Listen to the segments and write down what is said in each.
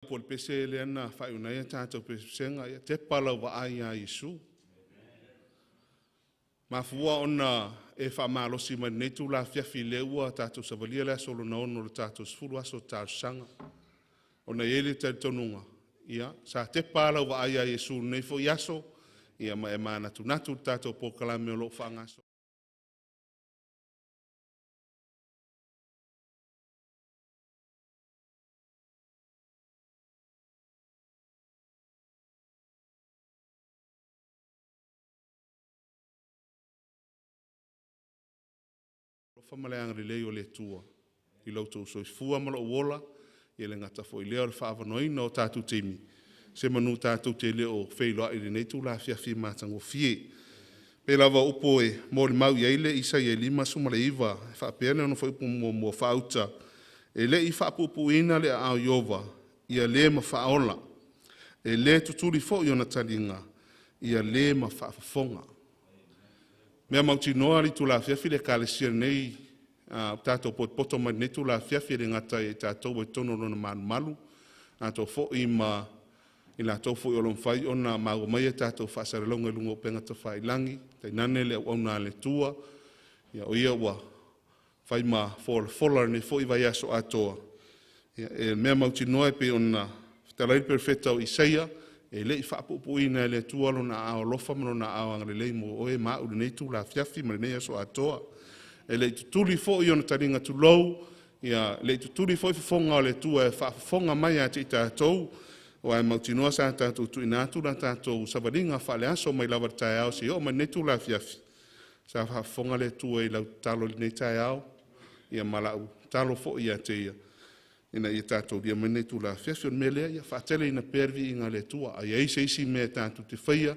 Pol pese le ana whaiuna ia tātou pesenga ia te pala wa ai a Yesu. Mafua ona e whamalosi mai nei tū la fiafi le ua tātou savalia le asolo na ono le tātou sfuru aso tātou sanga. Ona ele te tonunga. Ia, sa te pala wa ai a Yesu nei fo yaso. Ia ma e mana tu natu tātou po kalame o lo whangaso. Whamaleanga le o le tua. I lautou soifua ma lo wola. Ia le ngata fo i leo le whaavanoina o tātou teimi. Se manu tātou te leo Failauga i le nei tū la fiafi mātango fie. Pe lava upo e mōri mau i eile isa i e lima sumale iwa. E whaapene ono wha upo mua whauta. E le i whaapupu ina le ao iova. Ia le ma whaola. E le tuturi fo i ona talinga. Ia le ma whaafafonga. Mea mauti noa li tū la fiafi le kālesia nei tātou poto mai nei tū la fiafi le ngata e tātou e tono rona malu. Tātou fo i ma i la tau fo i olon whai ona mago mai e tātou whaasarelonga lungo penga ta whai langi. Tai nane le au nā le tua. Ia o ia wa whai ma folar ne fo i vai aso atoa. Ia e mea mauti noa e pe ona talai perfecta o Isaia. E le i whaapupu ina le tua lo na ao lofa mano na ao angare lei mo oe maa uri nei tū la fiafi ma le nei aso atoa. E le i tutuli fo i ona taringa tu lou. Ia le i tutuli fo i whafonga o le tua e whaafonga mai a te i tātou. O ai mautinoa sa tātou tu inatu na tātou savaringa whale aso mai lawar tai au si o mai nei tū la fiafi. Sa whaafonga le tua i lau talo nei tai au. Ia malau talo fo i a te ia. Ina ia tātou ria mai nei tū la fiafi. On me lea ia whaatele ina pervi inga le tua. Ai eise isi mea tātou te whaia.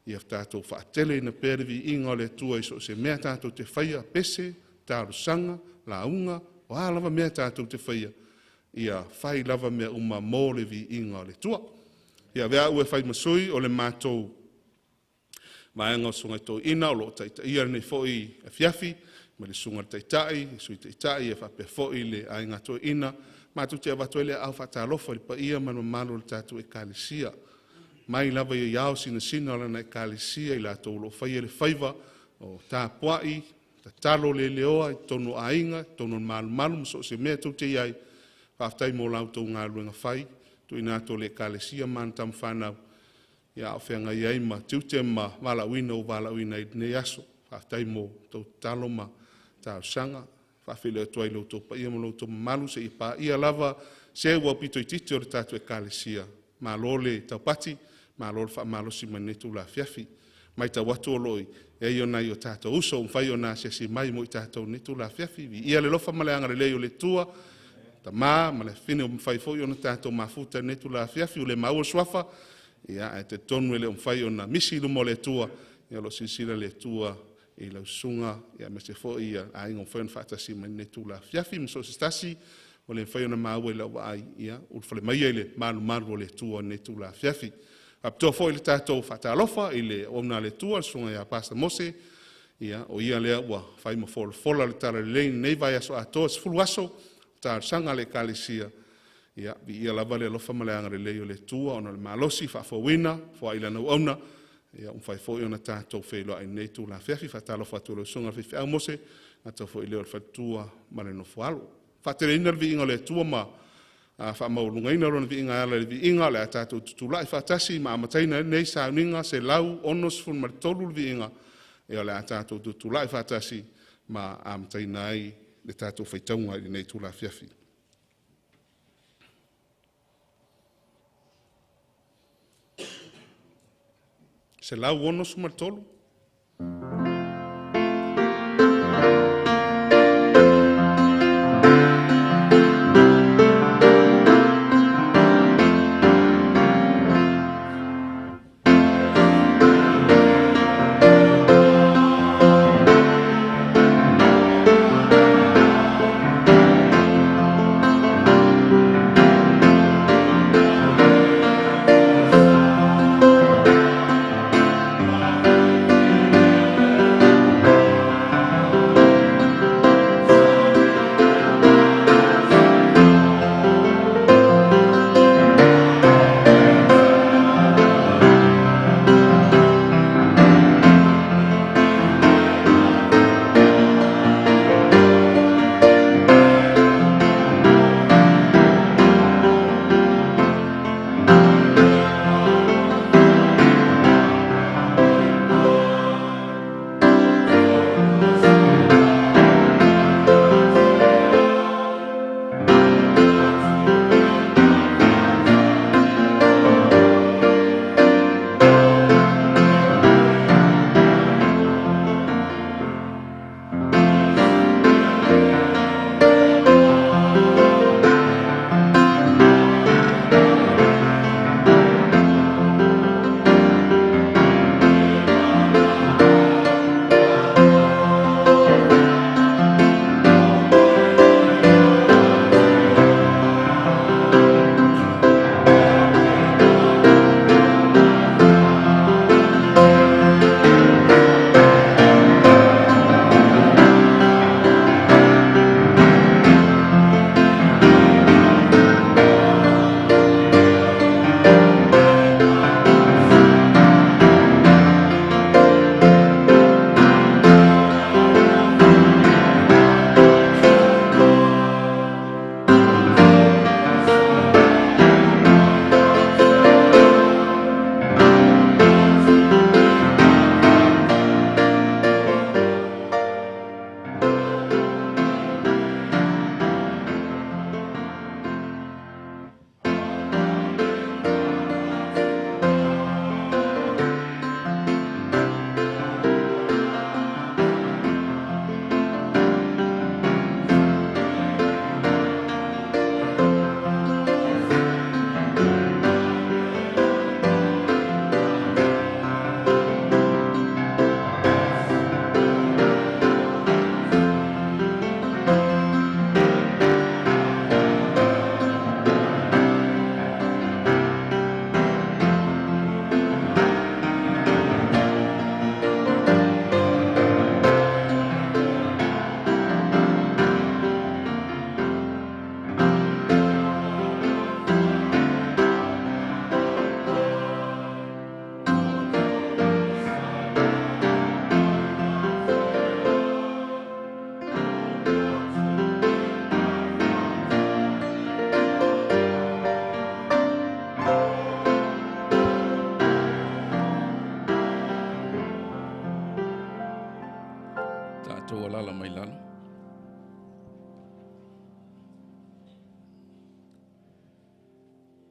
Ia tātou whaatele ina pervi inga le tua iso se mea tātou te whaia. Pese, tāru sanga, launga, o alawa mea tātou te whaia. Ia whai lava mea uma mō le vi inga le tua. Ia vea ue whai masui o le mātou maenga o sungai tō ina o lo taita ia nei fōi a fiafi, ma le sunga taitai, sui taitai e whapea fōi le ainga tō ina, mātou te awatoe le au whatalofa li pa ia manu malu le tātou e kālisia. Mai lava ia iau sina sina lana e kālisia i la tō lo whai le whaiva o tā puai, ta talo le leoa, tono ainga, tono malu, so se mea tō te iai, whaftai mō lau tō ngā ruenga whai, tu ina tō le kālesia man tam whanau. Ia o whenga iai ma tiute ma walawina o walawina i nei aso. Whaftai mō tō talo ma tāu sanga. Whawhile o tuai lau tō pa ia mo lau tō malu se i pā. Ia lava se ua pito i titi o le tātu e kālesia. Ma lole tau pati, ma lole wha malosi ma netu la fiafi. Mai tau watu o loi, e i o nai o tātou uso, mwhai o nā se mai mo i tātou netu la fiafi. Ia le lofa maleanga le leo le tua, ta ma le fine o mwhai fo i ona tātou mafuta netu la fiafi o le maua swafa, ia e te tonu e le o mwhai o na misi lumo le tua, ia lo sinsila le tua i lau sunga, ia me se fo i a ingo mwhai on whaatasi mai netu la fiafi, mso se stasi, o le mwhai o na maua i lau ai, ia, ulfale mai e le malu o le tua netu la fiafi. Aptoa fo i le tātou whatalofa, i le ona le tua, sunga ia pasta Mose, ia, o ia lea ua whai ma fola le tala le leini, nei vai aso atoa, sifulu aso, tār sanga le kālesia, ia, ia lava le alofa maleanga le leo le tua, ona le malosi, whaafawina, fwa ila nau auna, ia, whai fo i ona tātou Failauga i nei tū la fiafi, whatalofa tū le sunga fifi au Mose, a tau fo i leo le whatua ma le no fualo. Whatere ina le vi inga le tua ma, whaamaulunga ina rona vi inga ala le vi inga le a tātou tutulai whatasi, ma amataina nei sa uninga, se lau onos fun ma tolu le vi inga, ia le a tātou tutulai whatasi, ma amataina ai, le tātou whaitaunga i nei tū la fiafi. Se lau ono sumartolu.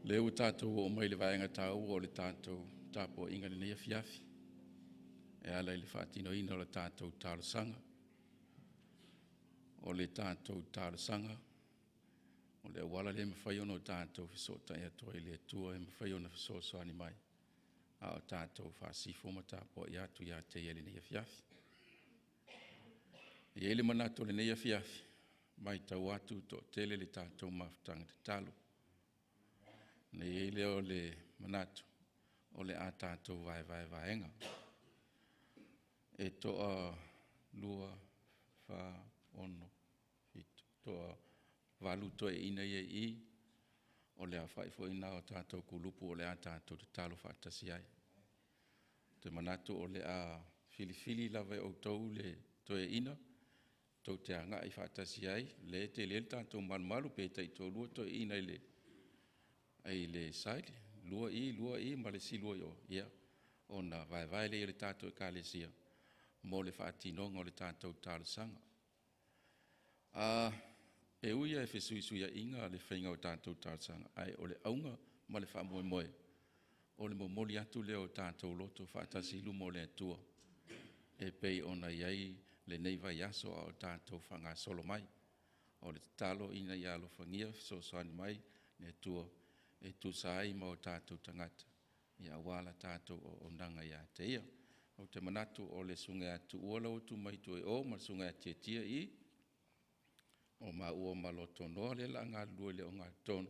Leo tātou o mai le vaenga tau o le tātou tāpo inga le neia fiafi. E ala i le whaatino ina o le tātou tālasanga. O le tātou tālasanga. O le awala le mawhai ono tātou fisota e atoa i le atua e mawhai ona fisoso ani mai. A o tātou whaasifo ma tāpo i atu i ate i le neia fiafi. I ele manato le neia fiafi. Mai tau atu to tele le tātou mawhtanga te talo. Nei ele o le manato. O le a tātou vaenga. E toa lua wha ono hito. Toa walu to e ina i. O le a whaifo ina o tātou kulupu o le a tātou te talo whaatasi ai. Te manato o le a filifili lawe o tau le to e ina. Tau te anga i whaatasi ai. Le te le tātou malu pe tai tō lua to e ina i le. Ai le saile. Lua i ma le si lua i o. Ia. O na vai le tātou e ka le sia. Mo le whaatinonga o le tātou tālasanga. E uia e whesuisuia inga le whainga o tātou tālasanga. Ai o le aunga ma le whaamoe moe. O le momoli atu leo o tātou loto whaatasi ilu mo le atua. E pei ona iai le neiva iaso o tātou whanga solo mai. O le talo ina i alo whangia so soani mai le atua. E tu sai ma o tātou tangata. Ia wala tātou o nanga ia te ia. O te manatu o le sunga atu uala o tu mai tu e o ma sunga tia tia i. O ma ua ma lo tono le la ngā lua le o ngā tono.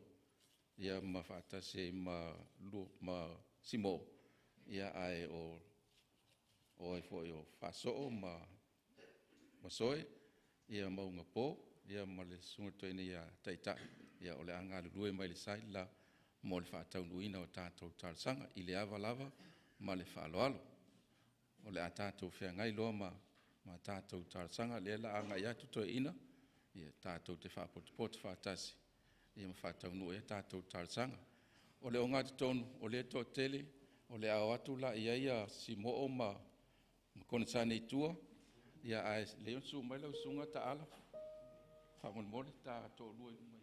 Ia ma whaatase ma simo. Ia ai o e fo o whaso ma soe. Ia maunga po. Ia ma le sunga toene ia taita. Ia o le anga lua mai le sai la. Mo le whaataunuina o tātou tālasanga i le awa lava ma le whaaloalo. O le a tātou whea ngai loa ma tātou tālasanga le la anga i atu toi ina. Ia tātou te whaapotipoto whaatasi. Ia ma whaataunu e tātou tālasanga. O le o ngāti tonu, o le to tele, o le au atu la ia si mo'o ma kona tāne i tua. Ia ai le onsu mai lau sunga ta ala. Whaamon tātou lua i mai.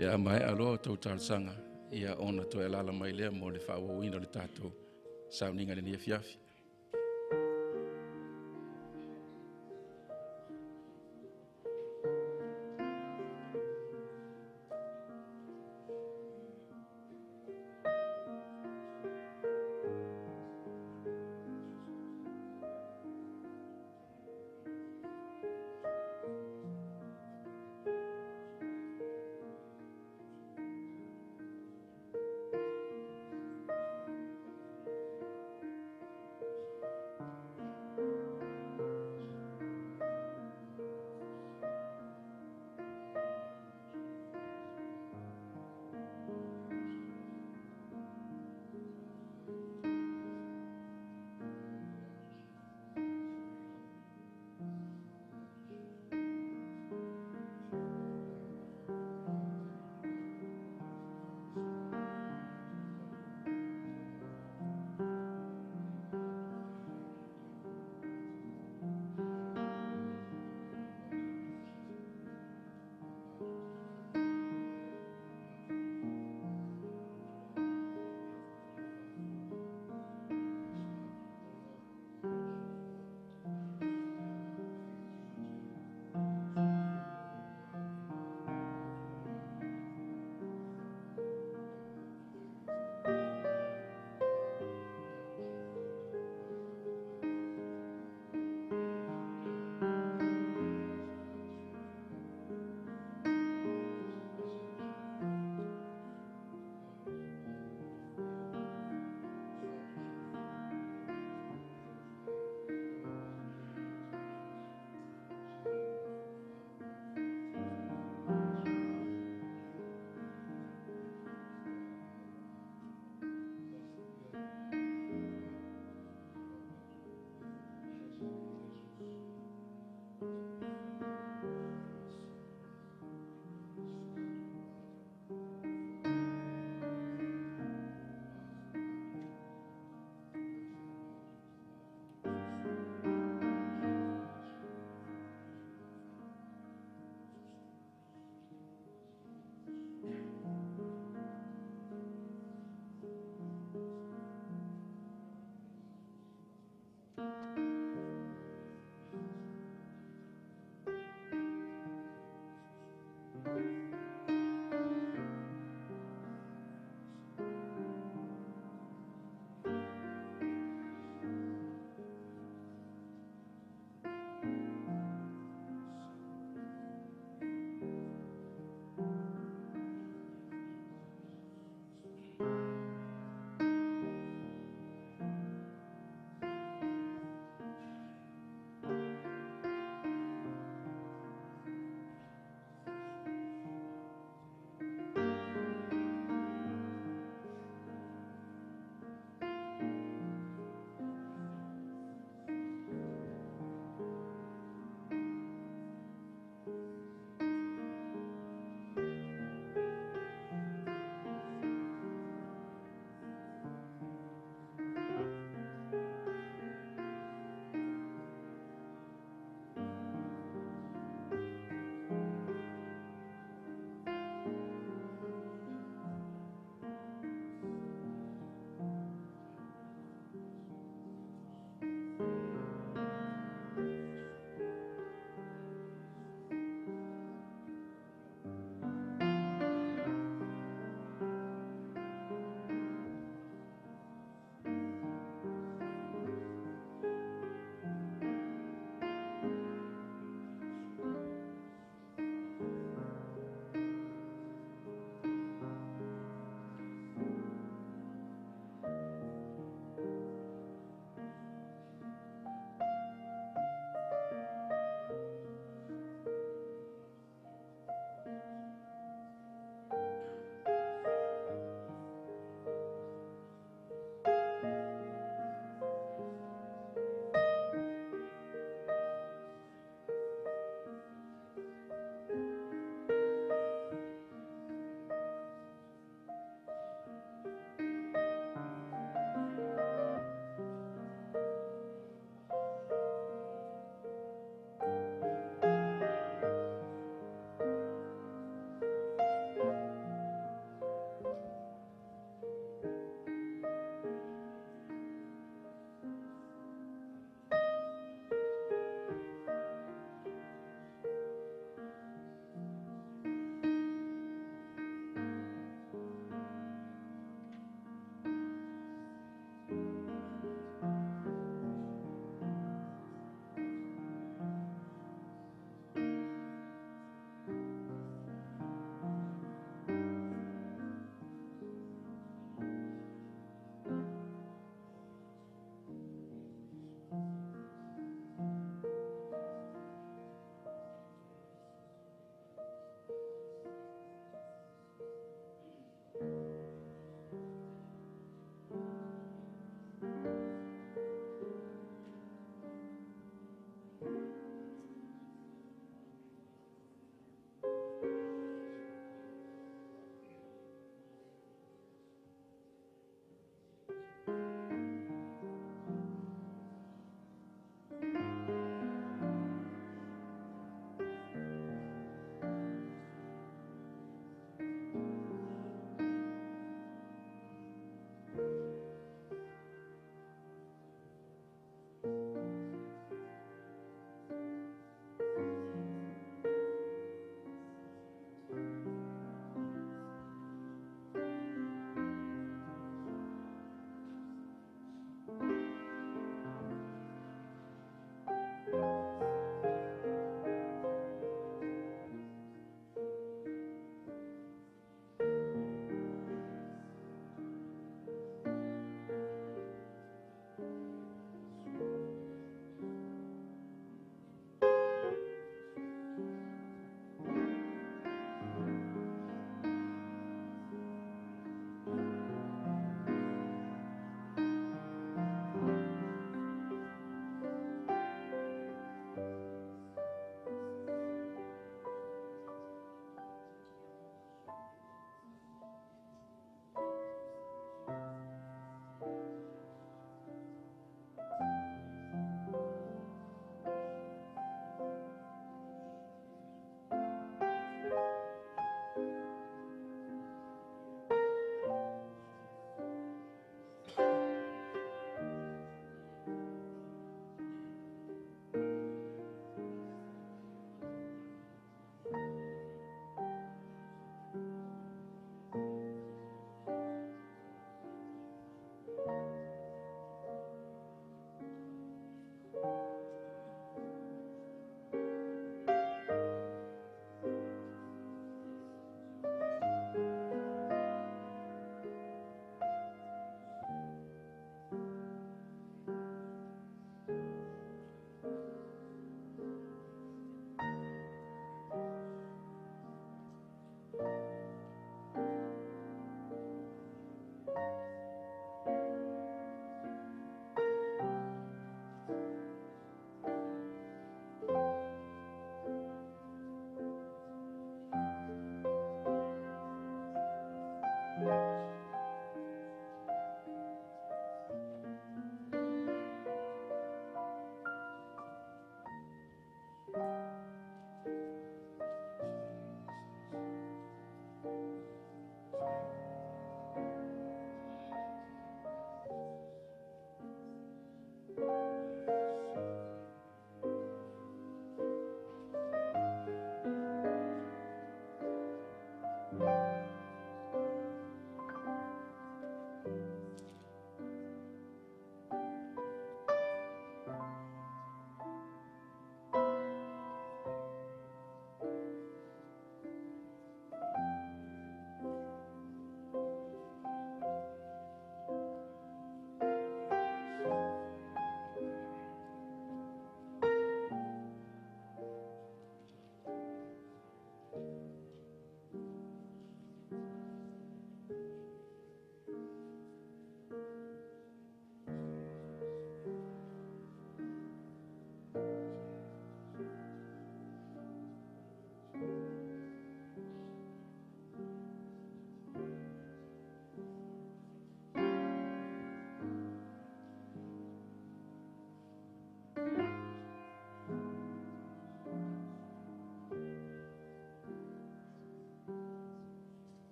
Pea mai aloha tau tālasanga. Ia ona to e lala mai lea mo le whaawawina le tātou. Sauninga le nia fiafi.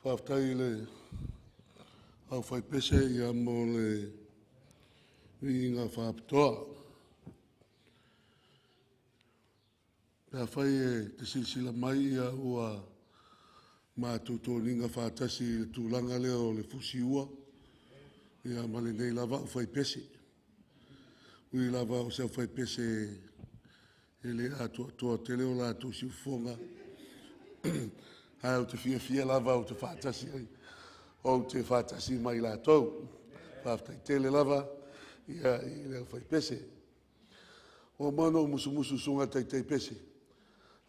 Whaftai le au whai pese ia mo le vinga whaptoa. Pea whai e te silsila mai ia ua mātuto ninga whātasi le tūlanga leo le fusiua. Ia male nei lava au whai pese. Ui lava o se au whai pese e le atua te leo la tu si ufonga. Hai o te fia lava o te whātasi ai. O te whātasi mai la tau. Whaftai tele lava ia i le au whai pese. O mano musu sunga tai pese.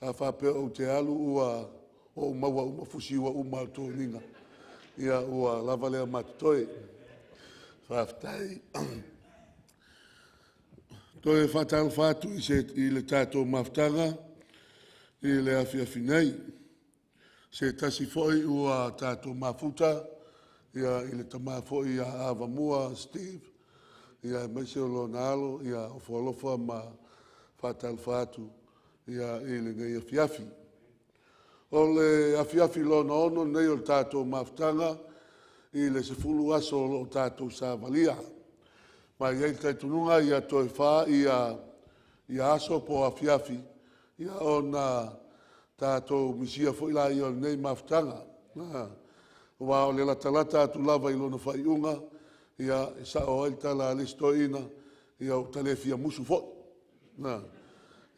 A whape o te alu ua o maua fusi ua tō ninga. Ia ua lava lea matutoi. Whaftai. Toi whatal whatu i le tātou maftanga. I le awhiawhi nei. Se tasi foi ua tātou mafuta. Ia i le tama foi ia Ava Mua, Steve. Ia maise o lo nalo. Ia o wholofa ma whatal whatu. Ia i le nei awhiawhi. O le awhiawhi lo na ono nei o tātou maftanga. I le se fulu aso o tātou sāvalia. Mai iei tai tununga ia toi wha ia aso po awhiawhi. Ia o na tātou misia fo ila i o nei maftanga. Wa o le latalata atu lava i lona whaiunga. Ia sa o aita la listoina. Ia o talefia musu fo.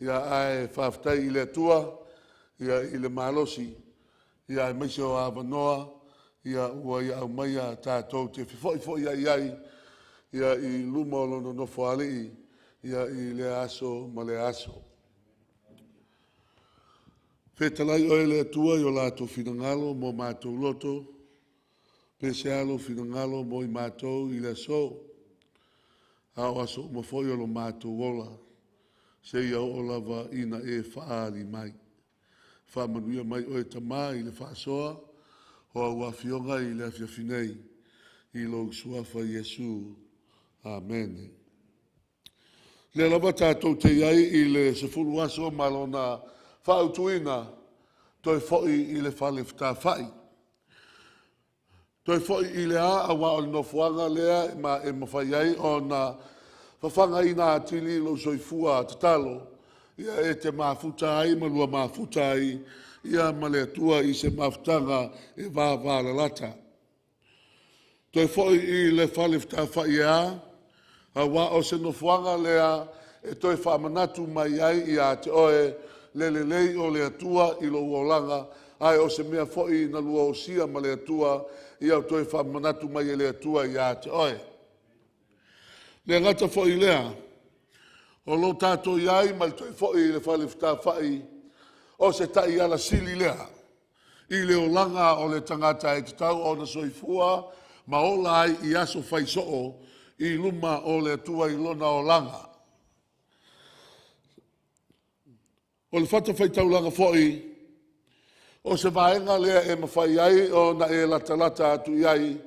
Ia ae whaftai i le atua. Ia i le malosi. Ia e meise o awanoa. Ia ua ia au mai a tātou te fifoi iai. Ia i luma o lono nofo alii. Ia i le aso ma le aso. Whetalai oe le atua i o lātou finangalo mo mātou loto. Pese alo finangalo mo i mātou i le aso. Ao aso umafoi o lo mātou ola. Se ia o lava ina e whaali mai. Whamanuia mai oe tamā i le whaasoa. Hoa ua fionga i le awhiawhinei. I lo suafa Iesu. Amen. Le lava tātou te iai i le sefulu aso malona whautuina toi foi i le whale whai. Toi foi i le a awa o no fuanga lea ma e mawhai ai o na whawhanga i nā atili lo soifua te talo. Ia e te mafuta ai, malua mafuta ai, ia male atua i se mafutanga e vāvāla lata. Toi foi i le whale whai a, awa o se no fuanga lea e toi whamanatu mai ai i a te oe lelelei o le atua i lo uolanga, ai o se mea foi na lua o sia ma le atua, i au toi whamanatu mai e le atua i a te oe. Le ngata foi lea, o lo tātou iai mai toi foi le whale whai, o se tai ala sili lea, i le olanga o le tangata e te tau o na soifua, ma ola ai i aso whaisoo, i luma o le atua i lona olanga. O le fata faitaulaga foi, o se vaenga lea e mawhai ai o na e lata atu iai,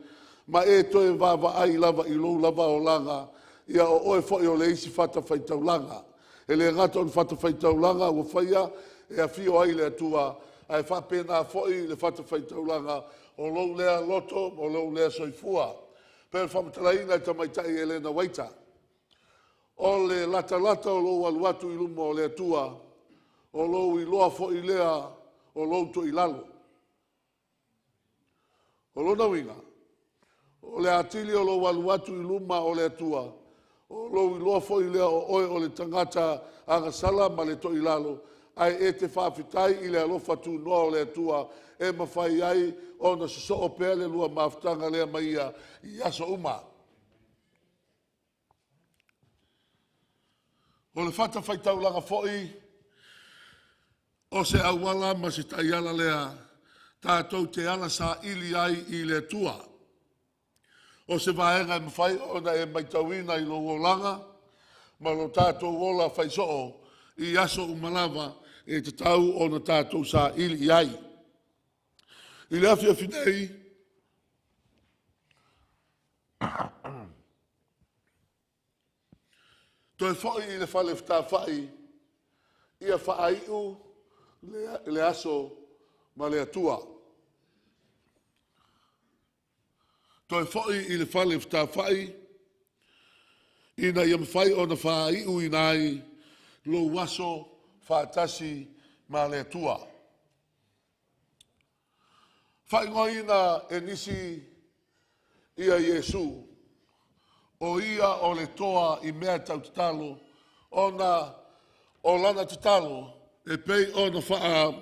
ma e toe vava ai lava i lou lava o langa, ia o oe foi o le isi fata faitaulaga. E le ngata o le fata faitaulaga ua whaia e a fio ai le atua, ai whapena foi le fata faitaulaga o lou lea loto, o lou lea soifua. Pero whamataraina e tamaitai e lena waita. O le lata o lou aluatu i luma o le atua, o lou i loa fo i lea o lou to i lalo. O lona winga. O le atili o lou aluatu i luma o le atua. O lou i loa fo i lea o oe o le tangata agasala ma le to i lalo. Ai e te whawhitai i le alofa tu noa o le atua e mawhai ai o na so o pea le lua mawhtanga lea maia i aso uma. O le whata whaitaulanga foi, o se awala ma se taiala lea, tātou te ala sa ili ai i le tua. O se vaenga e mawhai o na e maitauina i lo olanga, ma lo tātou ola whaisoo i aso umalava e te tau o na tātou sa ili ai. I le awhiawhinei, toi foi i le whale whai, ia whaaiu le aso ma le atua. Toi foi i le fale fta fai. Ina ia mawhai o na whai ui nai. Lo waso whaatasi ma le tua. Whai ngoina e nisi ia Yesu. O ia o le toa i mea tau tatalo. O lana tatalo. E pei o na wha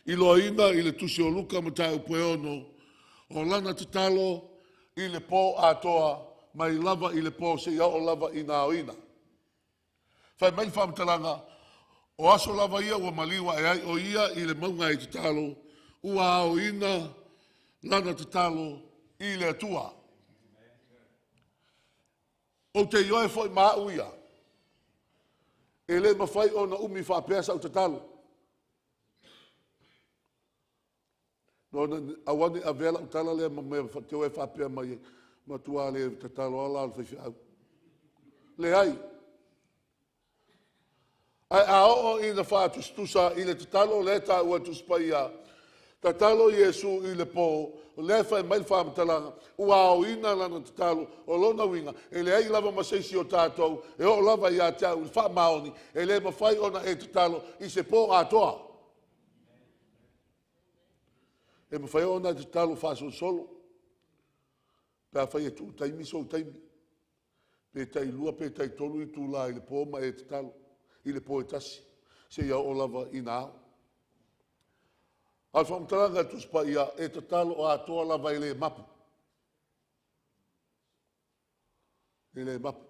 i loina i le tusi o luka ma tau pue ono. O lana tatalo i le po atoa. Mai lava i le po se ia o lava i na oina. Whai mai whamtalanga. O aso lava ia ua maliwa e ai o ia i le maunga i tatalo. Ua ao ina lana tatalo i le atua. O te ioe foi maa uia. E le mawhai o na umi whapesa o tatalo. No awane a vela o tala le me te oe whapea mai matua le tatalo ala al whaifi au. Le ai. Ai a o i na whatustusa i le tatalo le ta ua tuspaia. Tatalo Yesu i le po, le whai mai whaamatalanga, ua o ina lana tatalo, o lona winga, e le ai lava maseisi o tātou, e o lava i a teau, i wha maoni, e le mawhai ona e tatalo, i se po atoa. E mawhai ona e tatalo whaso solo, pēr whai e tū taimi so taimi, pe tai lua, pe tai tolu i tū la i le po ma e tatalo, i le po e tasi, se ia o lava i nā au. Al whamtaranga tuspa ia e tatalo o atoa lava i le mapu. I le mapu.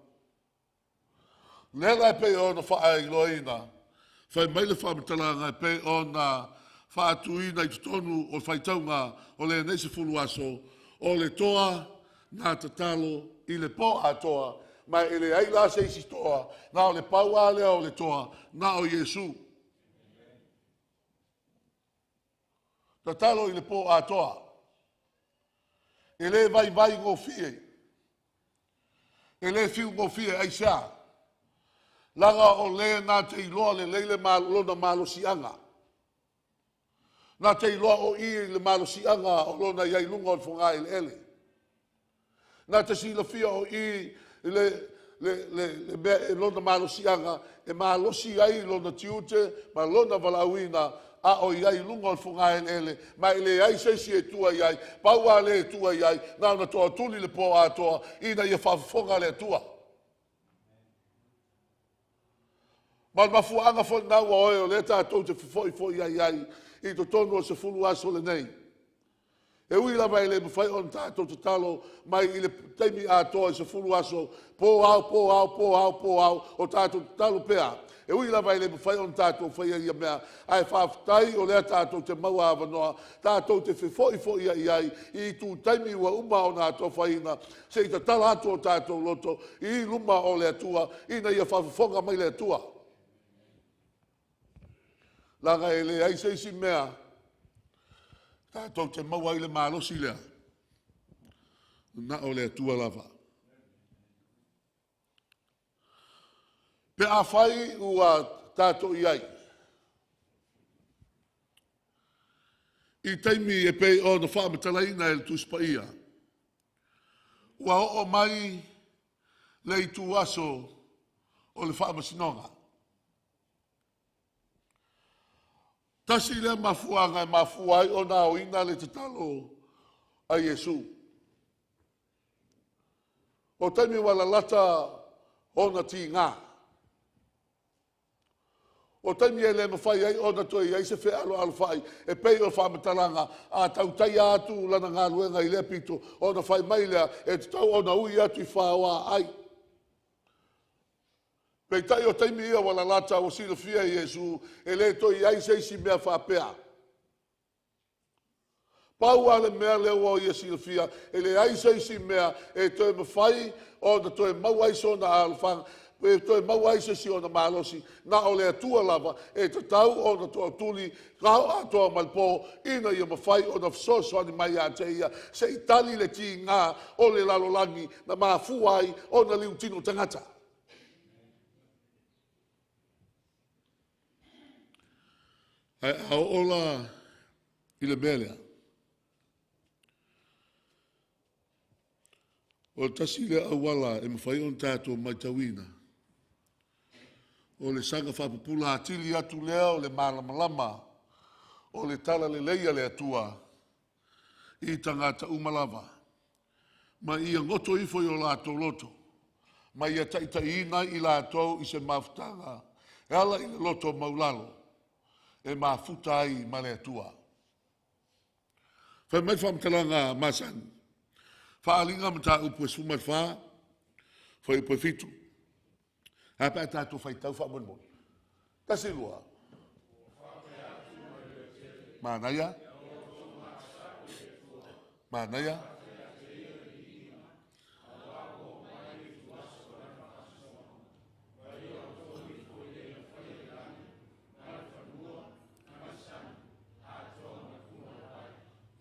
Nela e pei o na wha ai loina. Whai mai le whamtaranga e pei o na wha atuina i tutonu o faitaunga o le neise fulu aso. O le toa na tatalo i le po atoa. Mai i le aila se isi toa. Na o le pau alea o le toa. Na o Yesu. Tatalo i le po atoa. E le vai ngō fie. E le fiu ngō fie ai sea. Langa o le nā te iloa le leile lona malo sianga. Nā te iloa o i le malo sianga o lona iai lunga o le whunga i le ele. Nā te sila fia o i le lona malo sianga e malo si ai lona tiute ma lona valauina a o iai lunga o whunga ele, ma ile ai seisi e tua iai, paua le e tua iai, nā na toa tuli le po atoa, ina ia whawhonga le tua. Ma mafuanga fo na wa oe o le tātou te foi iai, i to tonu o se fulu aso le nei. E ui la mai le mwhai on tātou te talo, mai i le teimi atoa i se fulu aso, po au, o tātou te talo pea. E ui la vai le mwhai on tātou whai ia mea, ai whawhtai o lea tātou te maua awanoa, tātou te foi iai, i tū taimi ua uma o nā tō whaina, se i ta tala atu o tātou loto, i luma o lea tua, ina ia whawhonga mai lea tua. Langa e le ai seisi mea, tātou te maua i le mālosi lea, na o lea tua lava. Pe a whai ua tātou iai. I taimi e pei o na whaamatalaina e le tuspa ia. Ua o mai le i tu aso o le whaamasinonga. Tasi le mafuanga e mafuai o nā o ina le tatalo a Yesu. O taimi wala lata o na ti ngā. O taimi e le mawhai ai o na toi ai se whea alo whai e pei o whamatalanga a tautai atu lana ngā luenga i le pito o na whai mai lea e tau o na ui atu i whaua ai. Pei tai o taimi ia wala lata o sila fia Yesu e le toi ai seisi mea whapea. Pau ale mea leo o ia sila fia e le ai seisi mea e toi mawhai o na toi mawaiso na alwhanga e toi mawai se si o na malosi, na o le atua lava, e te tau o na toa tuli, kau atoa malpo, ina ia mawhai o na fsoso ani mai a te ia, se i tali le ti ngā o le lalolangi, na maafuai o na liu tino tangata. Ai au ola i le melea. O tasi le awala e mawhai on tātou mai tawina. O le sanga whapupula atili atu lea o le malamalama. O le tala le leia le atua. I tangata umalava. Ma ia ngoto ifo i o lātou loto. Ma ia taitaina i lātou i se mafutanga. E ala i le loto maulalo. E mafuta ai ma le atua. Whai mai whamtalanga masani. Whaalinga mta upu e sumai wha. Whai upu e fitu. Hapa tātou whaitau whamonmon. Tasi lua. Mānaia. Mānaia.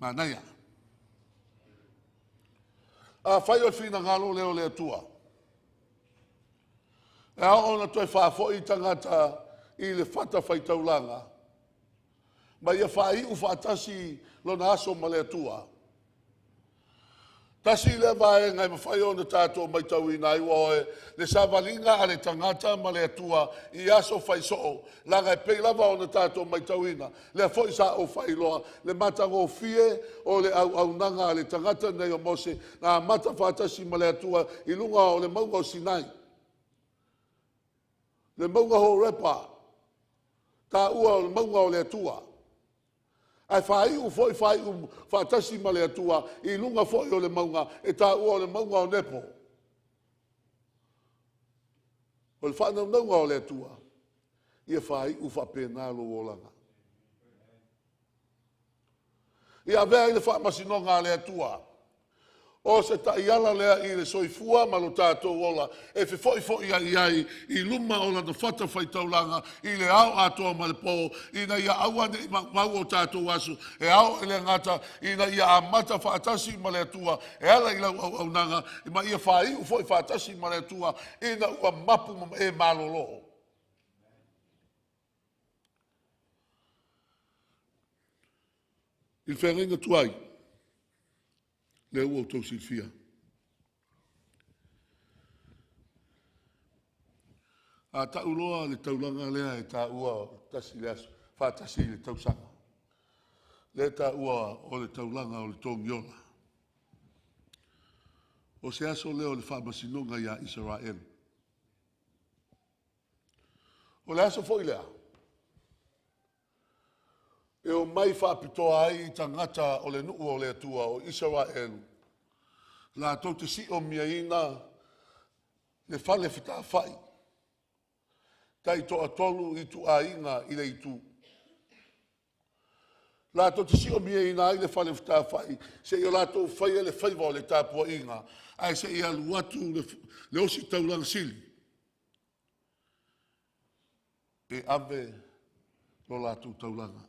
Mānaia. A whai o whina ngalo leo leo tua. E ao ona toi whafo i tangata i le fata faitaulaga. Ma ia whai u whatasi lo na aso ma lea tua. Tasi le vae ngai mawhai ona tātou mai tau i nai wae le savalinga a le tangata ma lea tua i aso whai soo. Langa e pei lava ona tātou mai tau ina. Le fo isa o whai loa le matango fie o le au nanga a le tangata nei o Mose na mata whatasi ma lea tua i lunga o le maunga o Sinai. Le maunga ho repa. Tā ua o le maunga o lea tua. Ai whai u foi whai u whatasi ma lea tua i lunga foi o le maunga e tā ua o le maunga o nepo. O le whanau naunga o lea tua ia whai u whapena lo o langa. Ia vea i le whamasinonga lea tua. O se taiala lea i le soifua ma lo tātou ola e foi ai i luma o la na fata faitaulaga i le ao atoa ma le po ina ia aua nei mau o tātou asu e ao e le ngata ina ia amata whaatasi ma le atua e ala i lau au nanga ma ia whai u foi whaatasi ma le atua ina ua mapu e malolo. Il whenga tuai. Le ua tau silfia. A ta uloa le taulanga lea e ta ua tasi le asu, whaatasi le tausanga. Le ta ua o le taulanga o le tōngiola. O se aso leo le whaamasinonga ia Israel. O le aso foi lea. E o mai whaapitoa ai i tangata o le nuu o le atua o Israel. La tau te si o mia ina le whale whita whai. Tai toa tolu i tu a inga i le itu. La tau te si o mia ina i le whale whita whai. Se i o la tau whai e le whaiva o le tāpua inga. Ai se i alu atu le osi taulang sili. E ave lo la tau taulanga.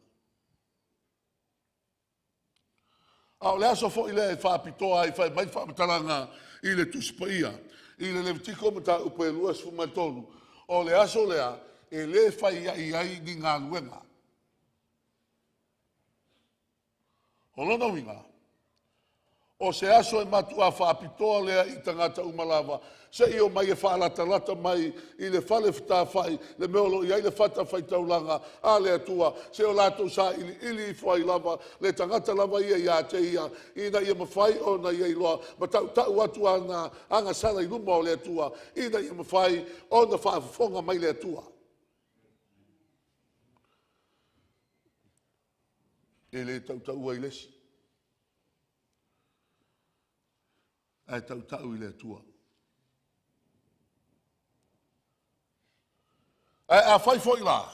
Au le aso fo i le whaapitoa i whai mai whaapatalanga i le tuspaia. I le levitiko mata upe luas fumatonu. O le aso lea e le whai ai ni ngā luenga. O lona winga. O se aso e matua whaapitoa lea i tangata umalava. Se i o mai e whaalatalata mai i le whale whita whai, le meolo i ai le whata whaitaulanga, a le atua, se o lātou sa ili i whai lava, le tangata lava ia i a te ia, ina ia mawhai o na ia i loa, ma tau atu ana, anga sala i luma o le atua, ina ia mawhai o na whaafonga mai le atua. E le tau i lesi. E tau i le atua. A whai foi la.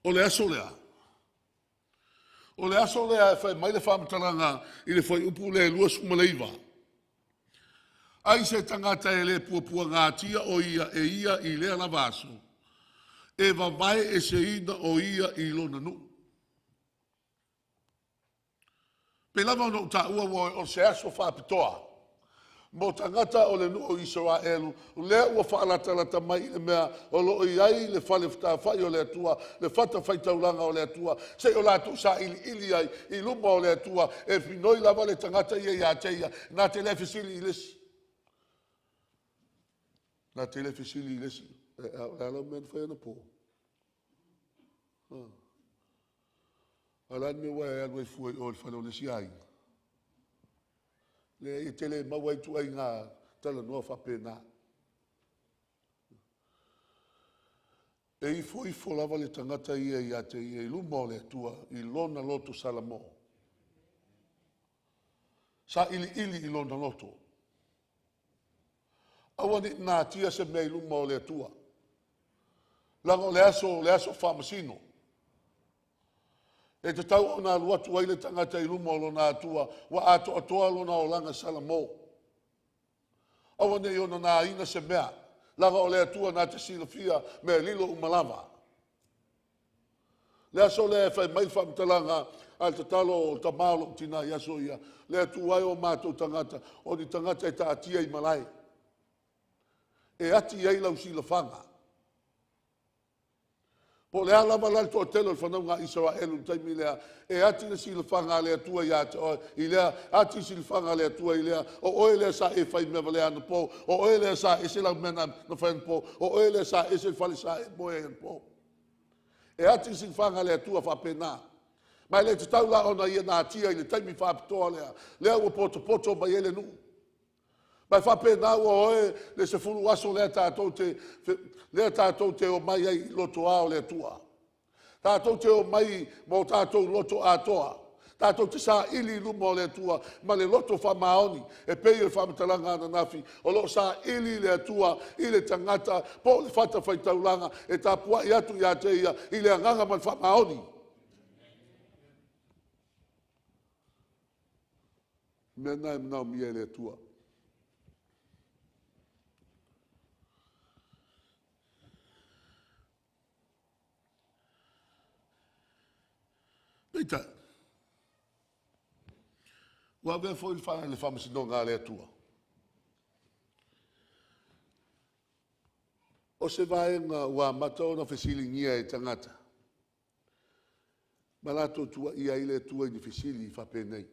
O le aso lea. O le aso lea e whai mai le whamataranga i le whai upu le lua sumaleiva. Ai se tangata e le puapua ngā tia o ia e ia i lea na vaso. E vavai e se ina o ia i lona nu. Pe lava no ta ua o se aso whapitoa. Mo tangata o le nuo Israelu, lea ua whaalata mai i le mea, o lo iai le whale whai o le atua, le fata faitaulaga o le atua, se o lātou sa ili ai, i luma o le atua, e finoi lava le tangata ia teia, nā te le fisili i lesi. Nā te le fisili i lesi, e alo men whai ana pō. Ala me wai alwe fuai o le whale o lesi ai. Le i tele mawai tu ai ngā tala noa whapena. E i fo lava le tangata ia i ate i luma o le atua i lona loto salamo. Sa ili i lona loto. Awani nā tia se mea i luma o le atua. Lango le aso whamasino. E te tau o nā luatu ai le tangata i luma o lona atua, wa ato atoa lona o langa salamo. Awa ne i ona nā ina se mea, langa o le atua nā te silafia me lilo umalava. Le aso le fai mai whamtalanga al te talo o tamalo tina i aso ia, le atua ai o mātou tangata, o ni tangata e ta atia i malai. E ati ai lau silafanga. Po le alama la to telo fana nga Israel taimi lea e ati le silfanga le tua ya i lea ati silfanga le tua i lea o ele sa e fai me vale an po o ele sa e se la mena no fai po o ele sa e se fali sa e mo e po e ati silfanga le tua fa pena ma le tau la ona ia na tia i le taimi fa to lea o poto ba ele nu ma fa pena o le se fulu aso le tatou te o mai ai loto ao le tua. Tatou te o mai mo tatou loto atoa. Tatou te sa ili luma o le tua, ma le loto fa maoni, e pei e whamatalanga ana nafi, o lo sa ili le tua, i le tangata, po le fata faitaulaga, e tapua i atu i ateia, i le anganga man fa maoni. Mena e mnau mia le tua. Peita. Wa be foi fa le famasi no ngale tua. O se vai nga wa matou na fesili ngia e tangata. Malato tua ia ile tua i fesili fa penei.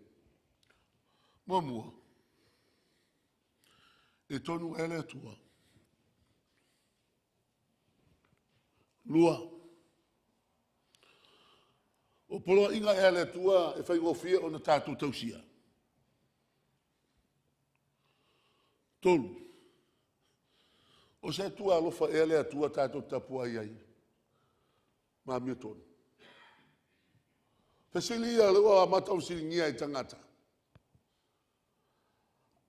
Mamua. E tonu ele tua. Lua. O polo inga ele tua e fai ngofia o na tātou tausia. Tolu. O se tua alofa ele tua tātou tapua iai. Ma mia tonu. Fesilia lewa a matau siringia i tangata.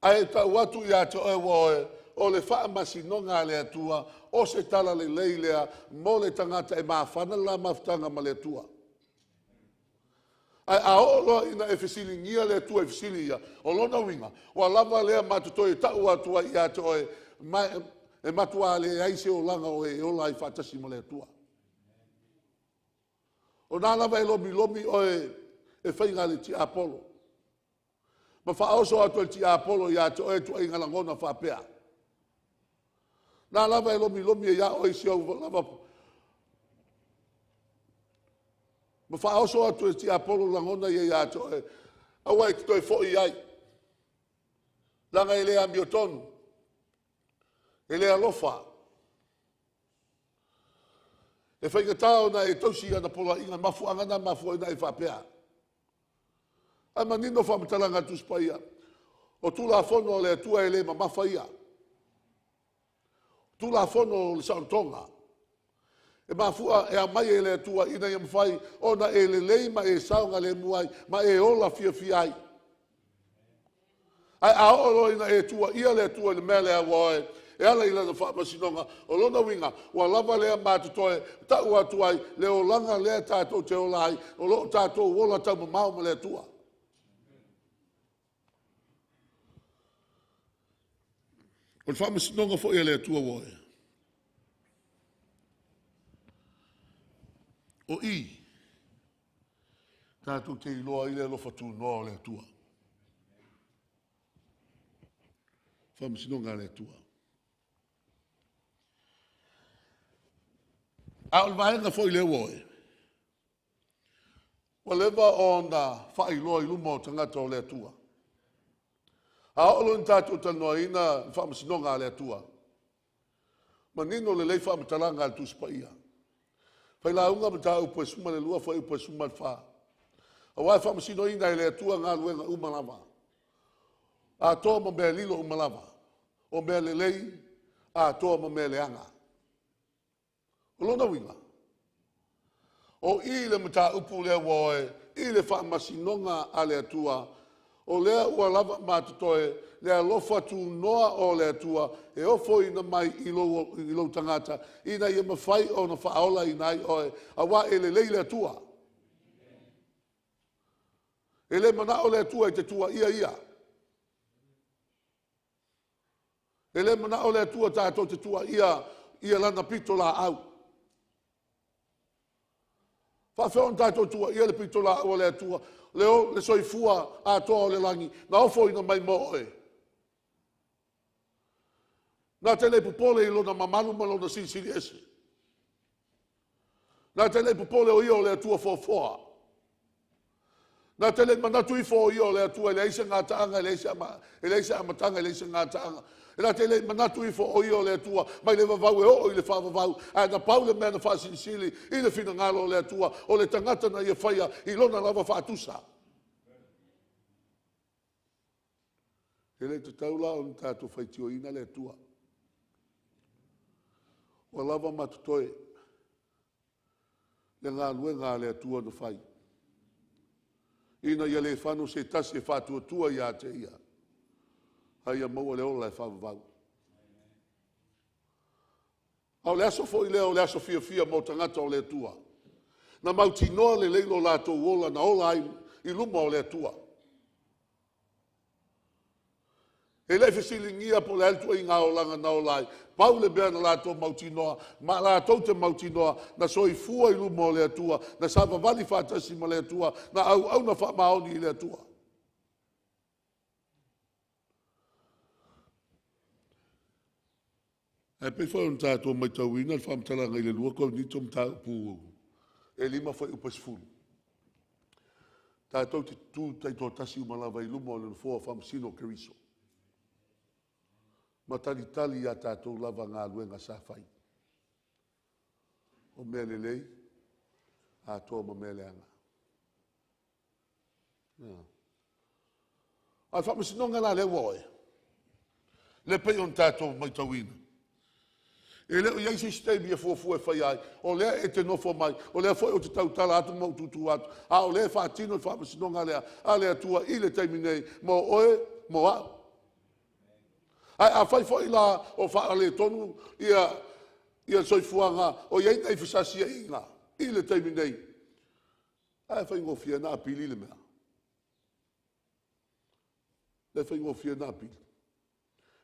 Ai tau atu i ato e woe o le wha masinonga le atua o se tala le leilea mo le tangata e mawhana la maftanga ma le atua. Ai aolo ina e fesili ngia le tua e fesili ia. O lona winga. O lava lea matutoi tau atua i ato e matua le aise o langa o e ola i fatasi mo le tua. O nā lava e lomi o e whainga le ti Apollo. Ma whaoso atu e ti Apollo i ato e tua inga langona whapea. Nā lava e lomi e ia o i siau lava. Ma whaoso atu e ti Apollo langona i ato e. Awa e kito e fo i ai. Langa e lea miotonu. E lea lofa. E whainga tau na e tausi ana pola inga mafu angana mafu ina e whapea. Ai manino whamatalanga tuspaia. O tula fono le tua e le ma mawhaia. Tula fono le sauntonga. E mafua e amai e le tua ina i mwhai ona e le leima e saunga le muai ma e ola fia ai. Ai aolo ina e tua ia le tua le mele a woe. E ala ila na whaamasinonga, o lona winga, ua lava lea mātutoe, tau atu ai, leo langa lea tātou te ola ai, o lo tātou wola tau mamau ma lea tua. O le whaamasinonga fo ia lea tua woe. O i, tātou te iloa i lea lofa tū noa lea tua. whamasinonga le tua. A o vaenga foi le woe. Wa leva o na whailoa I luma o tangata o le tua. A o lo ntatu tanoa ina whamasinonga le tua. Ma nino le lei whamatalanga al tuspa ia. Failauga mata upo suma le lua foi upo suma fa. A wai whamasino ina le tua ngā luenga umalava. A toa ma mea lilo umalava. O mea le lei, a toa ma mea le anga. O lona winga. O I le mata upu lea woe, I le whamasinonga a le tua, o lea ua lava mātutoe, lea lofa tu noa o lea tua, e ofo ina mai I lo tangata, ina ia mawhai o na whaola I nai oe, a wā e le lei lea tua. E le mana o lea tua I te tua ia ia. E le mana o lea tua tātou te tua ia lana pito la au. Whawheon tātou tua ia le pito la au o lea tua, leo le soifua a toa o le langi, na ofo ina mai moe. Nā te le pupole I lona mamalu ma lona sinsiri ese. Nā te le pupole o ia o lea tua fofoa. Nā te le manatu I fo ia o lea tua, ele eisa ngā taanga, ele eisa amatanga, ele eisa ngā taanga. E nā te le manatu I fo o ia o lea tua, mai le vavau e o I le whavavau, a na pau le mea na whasinisili, I le whina ngalo o lea tua, o le tangata na ia whaia, I lona lava whaatusa. E le te taula o tātou whaitio ina lea tua. O lava matutoe, le ngā luenga lea tua na whai. Ina ia le whanu se tasi e whātua tua ia te ia. Hai a maua le ola e whavavau. Au le aso fo I leo, le aso fia mo tangata o le tua. Na mauti noa le leilo lātou ola na ola I luma o le tua. E le fesilingia po le altua I ngā olanga na olai. Pau le bea na lātou mauti noa, ma lātou te mauti noa, na soifua I luma o le tua, na savavali whātasi ma le tua, na au na whamaoni I le tua. E pe whai on tātou mai tauina, le whamtalanga I le lua, kau ni tom tāu pū. E lima whai upas fulu. Tātou te tū taito tasi umalawa I luma o le fōa whamsino keriso. Ma tali a tātou lava ngā luenga sa whai. O mea le lei, a toa ma mea le anga. A whamasinonga la le woe. Le pei on tātou mai tauina. E leo iai se stemi e fuafua e whai ai, o lea e te nofo mai, o lea foi o te tautala atu mau tutu atu, a o lea whaatino e whamasinonga lea, a lea tua I le teiminei, mo oe, mo au. Ai a fai foi la o fa ale tonu ia soifuanga o ia nei fisasia inga I le taimi nei. Ai fai ngofia na pili le mea. Le fai ngofia na pili.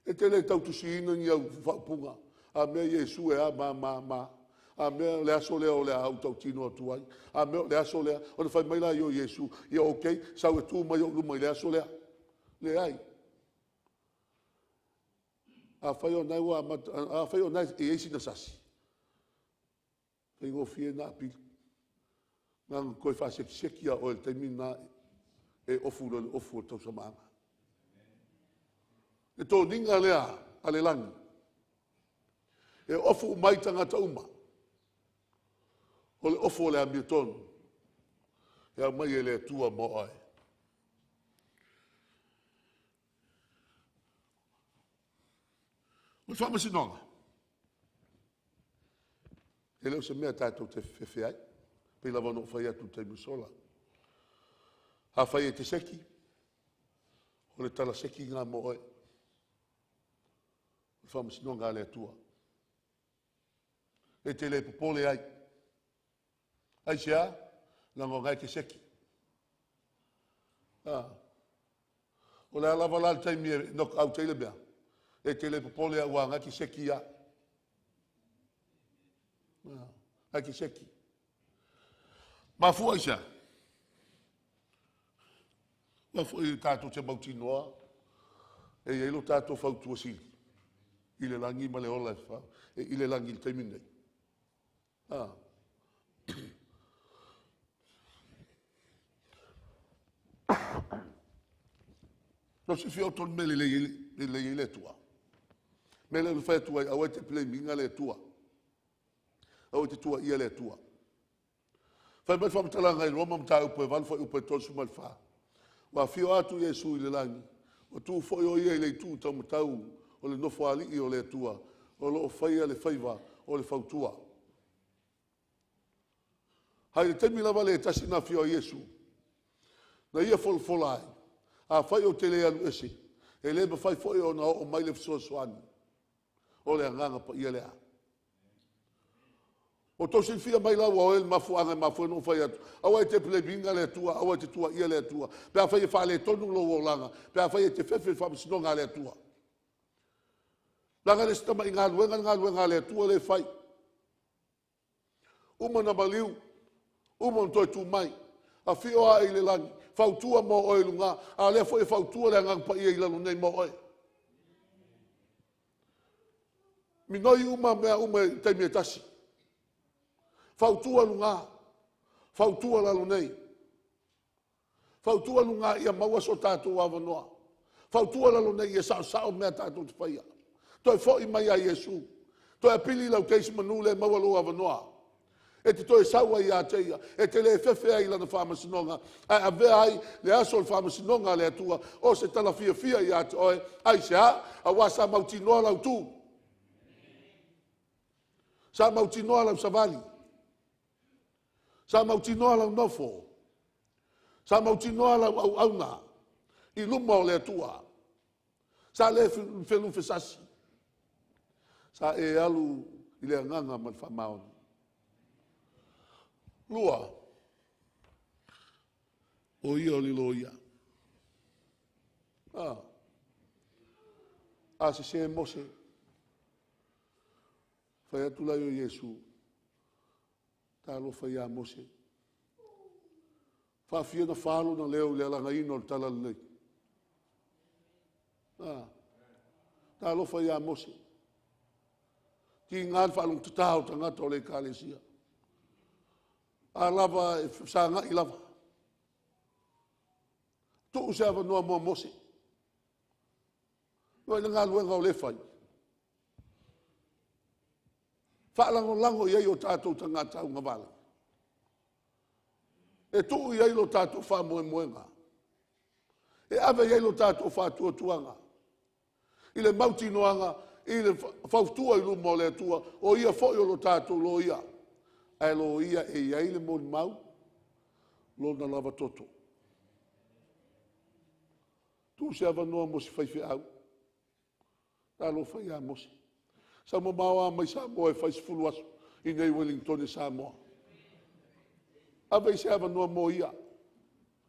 E te le tautusi ina ni au whapunga. A mea Iesu e a ma. A mea le aso lea o le au tautino atuai. A mea le aso lea o le fai mai la I o Iesu. Ia okei, sau e tu mai o lumai le aso lea. Le ai. A whai o nai e eisi na sasi. Whai ngofia na pili. Ngā koe whasekia o le taimina e ofu o tau samanga. E tō ninga lea a le langi. E ofu mai tangata uma. O le ofu o le amiatonu. E a mai e le tua mo ai. O whamasinonga. E leo se mea tātou te whewhiai. Pei lava no whai atu teimu sola. Ha whai e te seki. O le tala seki ngā mo oi. O whamasinonga a le atua. E te le popole ai. Ai sea, lango ngai te seki. O le alava la taimi e nok au teile bea. E te le popole a ua ngai te seki ia. Ngai te seki. Ma fua isa. Ma fua I tātou te mauti noa. E ia ilo tātou whautua sili. I le langi ma le ola e whau. E i le langi le teimi nei. No si fio ton me le le tua. Me le fai tua au te play minga le tua. Au te tua ia le tua. Fai mai fam talanga i Roma mta upo val fo upo tosu mal fa. Wa fio atu Yesu i le langi. O tu fo o ia le tu tam tau o le nofo ali i o le tua. O lo fai le faiva o le fautua. Hai le temi lava le tasi na fio Yesu. Na ia fol folai. A fai o tele alu ese. E le ba fai foi o na o mai le fso soani. O le anganga pa ia le a. O to sin fia mai la o el mafu anga mafu no fai atu. Awa te ple binga le tua, awa te tua ia le tua. Pe a fai fa le tonu lo o langa. Pe a fai te fefe fa sinonga le tua. Langa le stama inga luenga le tua le fai. Uma na baliu. Uma to tu mai. A fio a ile langi. Fautua mo oi lunga. A le foi fautua le ngang pa ia ila lunei mo oi. Minoi uma mea uma taimi tasi. Fautua lunga. Fautua la lunei. Fautua lunga ia maua so tātou awanoa. Fautua la lunei ia sao mea tātou te whaia. Toi foi mai a Yesu. Toi apili lau keisi manu le maua lo awanoa. E te toi saua i a teia, e te le whewhea i lana whamasinonga, a vea ai le aso le whamasinonga le atua, o se tala fia i a te oe, ai se a wasa mautinoa lau tū. Sa mautinoa lau savali. Sa mautinoa lau nofo. Sa mautinoa lau au auna. I luma o le atua. Sa le whelu whesasi. Sa e alu i le anganga man whamaoni. Lua. O ia o lilo ia. A se Mose. Fai atu lai o Yesu. Ta lo fai a Mose. Fa fia na falo na leo le alanga ino le tala lei. Ta lo fai a Mose. Ki ngan fa lung tutau tangata o le kalesia. A lava e sanga i lava. Tu usava noa mo Mose. Noi ngā luenga o le fai. Whaalango lango iei o tātou tangata au ngawala. E tu iei lo tātou wha moenga. E ave iei lo tātou wha tuanga. I le mauti noanga, i le whautua i lumo le tua, o ia foi o lo tātou lo ia. Ai lo ia e iai le mon mau, lo na lava toto. Tu se ava noa Mose fai au. Ta lo fai a Mose. Sa mo maua mai sa moa e fai sifulu asu, i nei Wellington e sa moa. Ave se ava noa mo ia.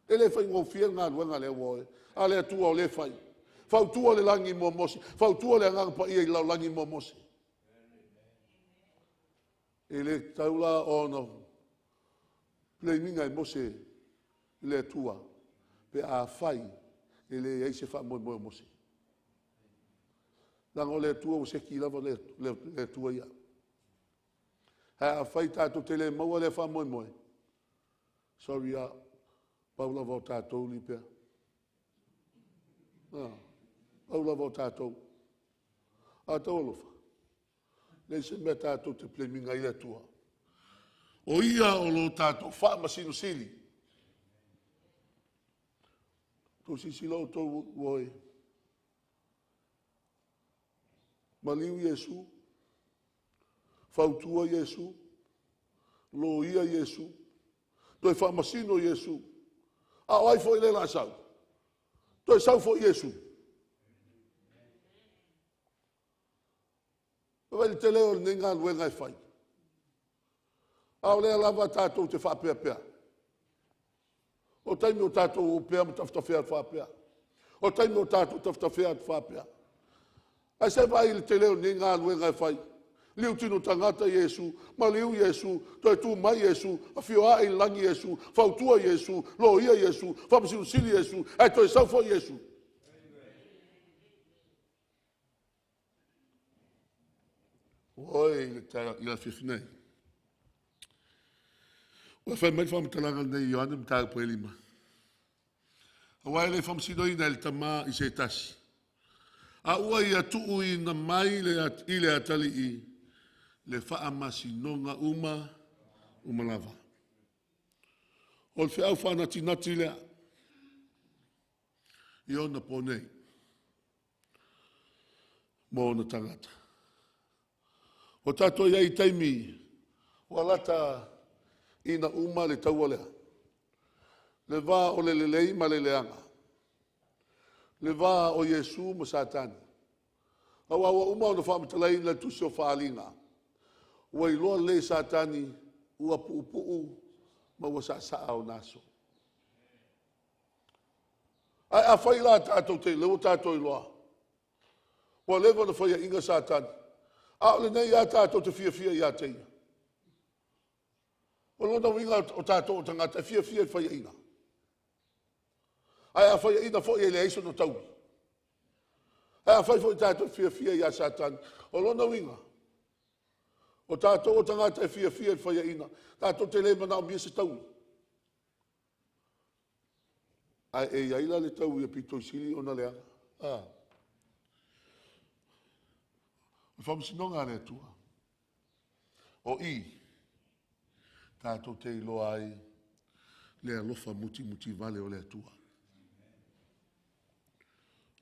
E le fai ngofia ngā luenga le woe. A le atua o le fai. Fautua le langi mo Mose. Fautua le ngang pa ia i lau langi mo Mose. E le taula ono le minga e Mose le tua pe a fai e le ai se fa mo Mose lango le tua o se ki lava le tua ia a fai tato te le mau le fa mo sorry a Paula vo tato li pe Paula vo tato a tolo le se me tato te ple minga i le tua. O ia o lo tato wha masino sili. To si lo to woi. Maliu Yesu. Fautua Yesu. Lo ia Yesu. To wha masino Yesu. A wai fo ile la sau. To sau fo Yesu. Vai te leo ninga luenga e fai. Au lea lava tātou te whapea pea. O taimi o tātou o pea mo tawhtawhea te whapea. O taimi o tātou tawhtawhea te whapea. Ai se vai te leo ninga luenga e fai. Liu tino tangata Yesu, ma liu Yesu, toi tu mai Yesu, a fio a i langi Yesu, fautua Yesu, lo ia Yesu, whapasiru sili Yesu, ai toi sau fo Yesu. Oi, le ta ila fifnei. Wa fa mai fam talanga nei yo ane mta po elima. Wa le fam sidoi na el tama I se tasi. A ua ia tuu I na mai le atali I le faa masinonga uma lava. O le whiau whanati nati lea. I ona ponei. Mo na tangata. O tato iai taimi. O alata ina uma le taua lea. Le va o le lelei ma le leanga. Le va o Yesu ma Satani. Awa uma o na whamatalai na tusi o whaalinga. Ua iloa le Satani ua puu ma ua saa o naso. Ai a whai la tātou te leo tātou iloa. Ua lewa na whai a inga Satani. A ole nei a tātou te fia I a teia. O lona winga o tātou o tangata fia I whai a inga. Ai a whai a ina whai e le eiso no tau. Ai a whai whai tātou fia I a Satani. O lona winga. O tātou o tangata fia I whai a ina. Tātou te le mana o mia se tau. Ai e iaila le tau I a pito sili o na lea. O whamsinonga le tua. O I. Tātou te iloa ai. Le alofa muti vale o le tua.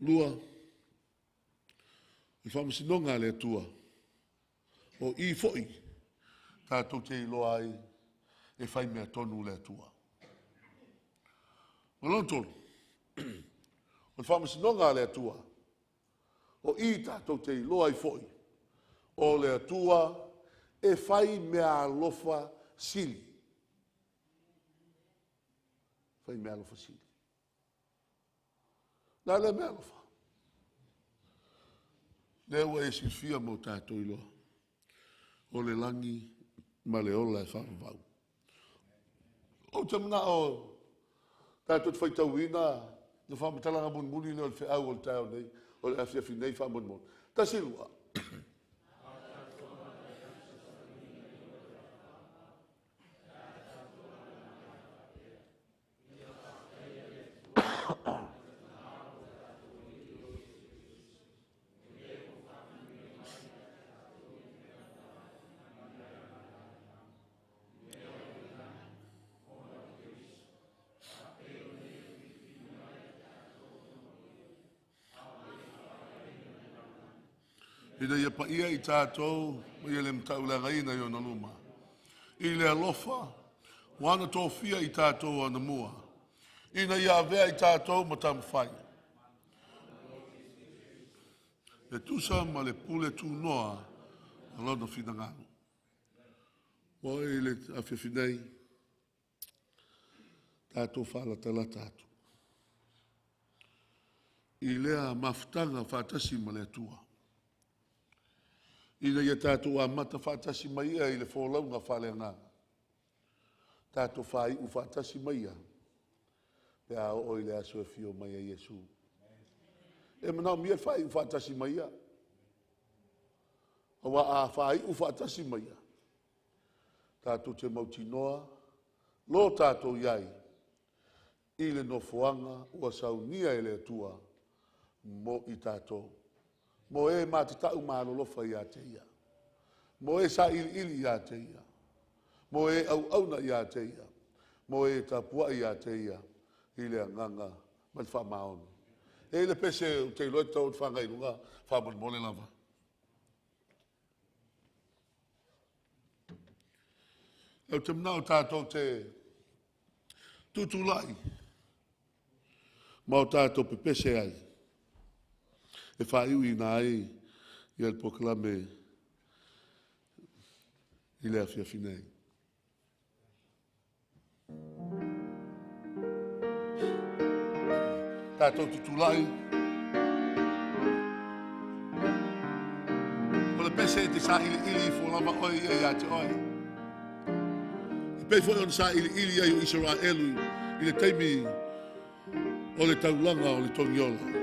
Lua. O whamsinonga le tua. O I foi. Tātou te iloa ai. E whai mea tonu le tua. O lontonu. O whamsinonga le tua. O I tātou te iloa ai foi. O le tua e whai mea alofa sili. Whai mea alofa sili. Nā le mea alofa. Lewa e sifia mo tātou iloa. O le langi ma le ola e whawavau. O te mana o tātou te whaitauina na whamatalanga munmuni leo le whiau o le tau nei. O le awhiawhi nei whamunmuni. Ta silua. Ina ia pa ia I tātou, ia le mtaulaga ina I ona luma. I le alofa, wana tōwhia I tātou ana mua. Ina ia avea I tātou ma tamawhai. Le tusa ma le pule tu noa, alona whinanganu. O e le awhiawhinei, tātou whalatala tātou. I lea mafutanga whatasi ma le tua. Ina ia tātou a mata whatasi mai ia I le wholaunga whaleanga. Tātou whai u whatasi mai ia. Pe a o I le aso e fio mai a Yesu. E manau mia whai u whatasi mai ia. Awa a whai u whatasi mai ia. Tātou te mautinoa. Lo tātou iai. I le nofoanga ua saunia e le tua. Mo I tātou. Mo e matitau malolofa I a te ia. Mo e sa ili I a te ia. Mo e au auna I a te ia. Mo e tapua I a te ia. I le anganga mal whamaonu. E le pese o te loeta o te whangairunga whamon lava. Au te mnau tātou te tutulai. Mau tātou pepese ai. E whaiu I nā ai I al poklame I le awhiawhinei. Tātou tutulai. O le pese te sa ili wholama oi ia te oi. I pei fwoi on sa ili ai o Israelu I le teimi o le taulanga o le tongiola.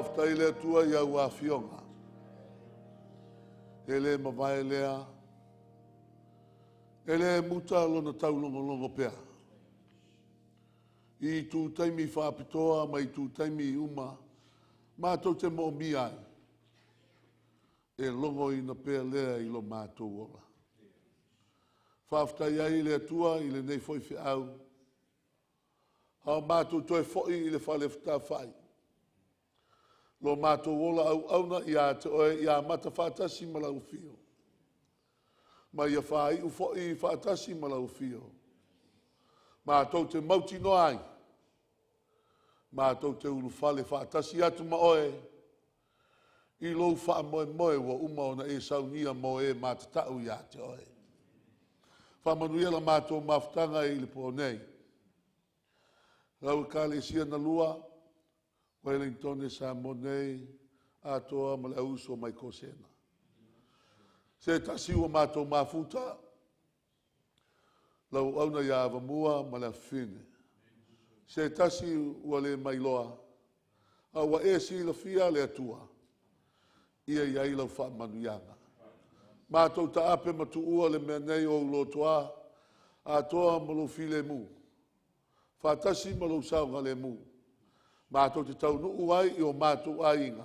Whaftai lea tua ia ua fionga. Ele mawai lea. Ele muta lona tau longo pea. I tu taimi whapitoa mai tu taimi uma. Mātou te mo mi ai. E longo i na pea lea i lo mātou ola. Whaftai ai lea tua i le nei foi whi au. Hau mātou toi foi i le whale whita whai. Lo mātou ola au auna i a te oe i a mata whātasi malau fio. Ma ia whai u foi i whātasi malau fio. Mātou te mauti no ai. Mātou te uru whale whātasi atu ma oe. I lou wha moe moe wa uma ona e saunia mo e mātatau i a te oe. Whamanuela mātou mawhtanga i le po nei. Rau ka le sia na lua, Wellington e sa mo nei, atoa ma le auso mai kosena. Se tasi ua mātou mafuta, lau auna ia avamua ma le fine. Se tasi ua le mailoa, awa e si la fia le atua. Ia iai lau wha manuianga. Mātou ta ape matu ua le mea nei o ulotoa, atoa ma lo file mu. Whātasi ma lo saunga le mu. Mātou te tau nuu ai i o mātou ainga.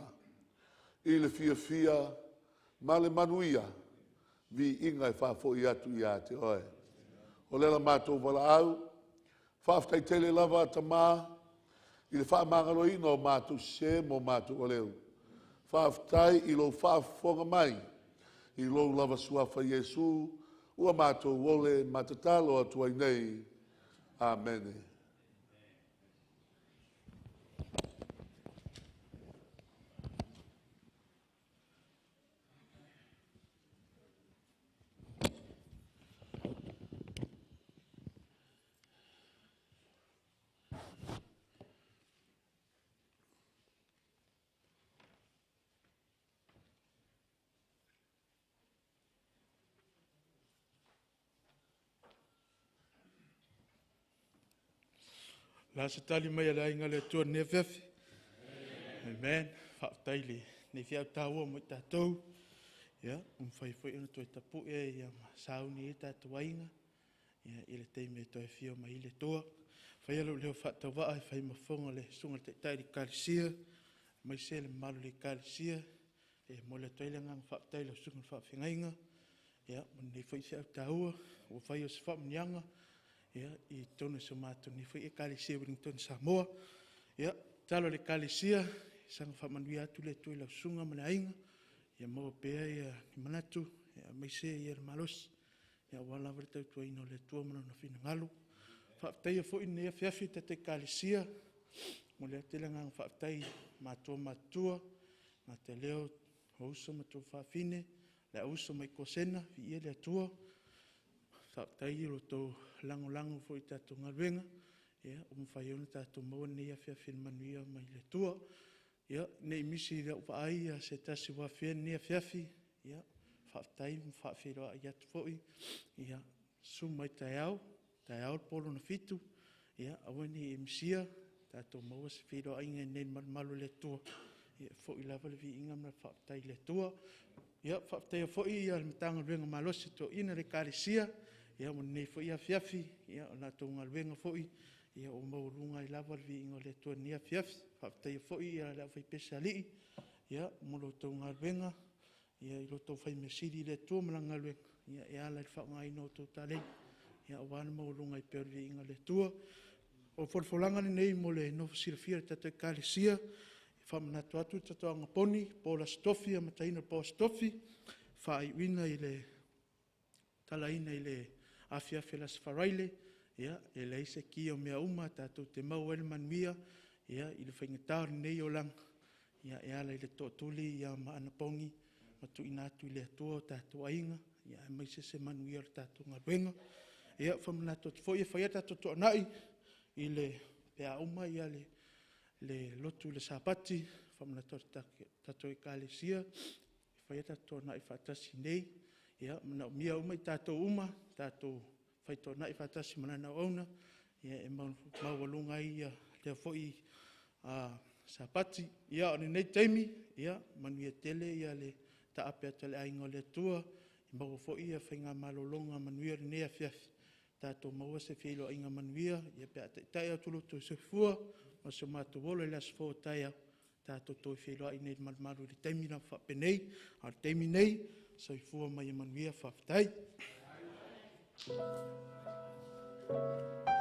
I le fia ma le manuia, vi inga e whafo i atu i a te oe. O lela mātou wala au, whaftai tele lava ta mā, i le whaamangalo ino o mātou se mo mātou o leu. Whaftai i lo whafonga mai, i lo lava suafa Yesu, ua mātou wole matatalo atuai nei. Amen. La se tali mai ala inga le tua ne fefi. Amen. Whaatai le ne fiau tāua mo i tātou. Ia, fai ona toi tapu e ia sauni e tātou ainga. Ia, i le teime toi fio mai i le toa. Fai alo leo whaatau waa e fai mafonga le sunga te tairi kalisia. Mai se le malu le kalisia. E mo le toile ngang whaatai le sunga whaafengainga. Ia, ne fai fiau tāua. O fai o se whaamnianga. Ia, i tonu sa mātou ni fai e kalisia Wellington Samoa. Ia, talo le kalisia, sanga whamanui atu le tui lau sunga mana ainga. Ia maua pēa ia ni manatu, ia maise ia le malosi. Ia wala wale tau ino le tua mana na whina ngalu. Whaatai a fwoi nea whiawhi te te kalisia. Mo lea tele ngang whaatai mātua, ngā te leo hausa matua whaafine, le ausa mai kosena, vi ia le atua. Whaatai i roto lango fo i tātou ngaruenga. Ia, whai ona tātou maua nei a whiawhine manuia mai le tua. Ia, nei misi rau paai a se tasi wawhia nei a whiawhi. Ia, whaatai, whaawhiroa i atu fo i. Ia, sumai tai au polo na fitu. Ia, awani e misia, tātou maua se whiroa inga nei malu le tua. Ia, fo i lava le vi inga mna whaatai le tua. Ia, whaatai a fo i a matanga ruenga malosi to ina re karisia. Ia mo nei fo ia fiafi, ia o nā tō ngā luenga fo ia o maurunga i lava vi ingo le tō nia fiafi, whaatai fo ia la whai pesa lii, ia mo lo tō ngā luenga, ia i lo tō whai mesiri le tō mana ngā luenga, ia e ala i whao ngā ino tō tālei, ia o wana maurunga i peo vi ingo le tō. O wholwholanga nei mo le nofu sirafira tato e kālesia, whamanatu atu tato anga poni, pōla stofi, a mataina pō stofi, whai wina i le talaina i le awhiawhi las wharaile, ia, e leise ki o mea uma, tātou te mau ele manuia, ia, i le whaingatari nei o lang, ia, e ala i le tōtuli, ia, maana pongi, matu inatu i le atua o tātou ainga, ia, e maise se manuia o tātou ngā ruenga, ia, whamanatu atu fo, ia, whai tātou tō nai, i le pea uma, ia, le lotu le sāpati, whamanatu atu tātou e kālesia, whai tātou nai whaatasi nei, ia, mana mia uma i tātou uma, tātou whaito nai whatasi mana na auna, ia, e maawalunga i lea fwoi sapati ia o nei taimi ia manuia tele ia le taape ata le ainga o le atua i mau fo ia whainga malolonga manuia rinei afiafi tātou maua se whilo inga manuia ia pe ata tai au tulutu se fua o se mātu wolo i las fo tai au tātou toi whilo i nei maru li taimi na whapenei a taimi nei so i fua mai manuia whaftai. Thank you.